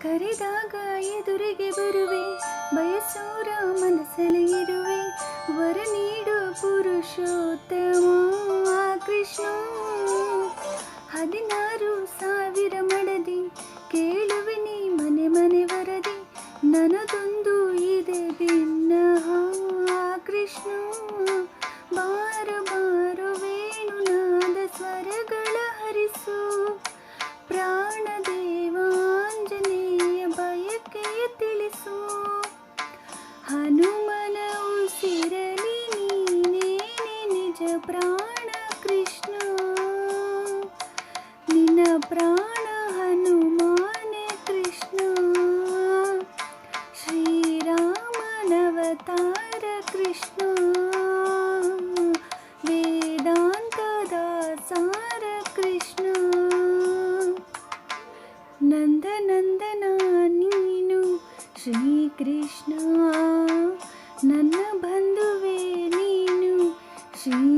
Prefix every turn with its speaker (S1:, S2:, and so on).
S1: ಕರೆದಾಗ ಎದುರಿಗೆ ಬರುವೆ, ಬಯಸೋರ ಮನಸ್ಸಲ್ಲಿ ಇರುವೆ, ವರ ನೀಡು ಪುರುಷೋತ್ತಮ ಕೃಷ್ಣ. 16,000 ಮಡದಿ ಕೇಳುವೆ ನೀ ಮನೆ ಮನೆ ವರದಿ, ನನದೊಂದು ಇದೆ ಭಿನ್ನ ಕೃಷ್ಣ. ಬಾರು ಬಾರು ವೇಣುನಾದ ಸ್ವರಗಳ ಹರಿಸು, ಪ್ರಾಣದೇವಾಂಜನೇಯ ಬಯಕೆಯ ತಿಳಿಸು. ಹನುಮನ ಉಸಿರಲಿ ನೀನೇನೆ ನಿಜ ಪ್ರಾಣ ಕೃಷ್ಣ, ನಿನ್ನ ಪ್ರಾಣ ಹನುಮಾನೆ ಕೃಷ್ಣ. ಶ್ರೀರಾಮನವತಾರ ಕೃಷ್ಣ, ವೇದಾಂತದ ಸಾರ ಕೃಷ್ಣ. ನಂದನಂದನ ನೀನು ಶ್ರೀಕೃಷ್ಣ, ನನ್ನ ಬಂಧುವೇ ನೀನು ಶ್ರೀ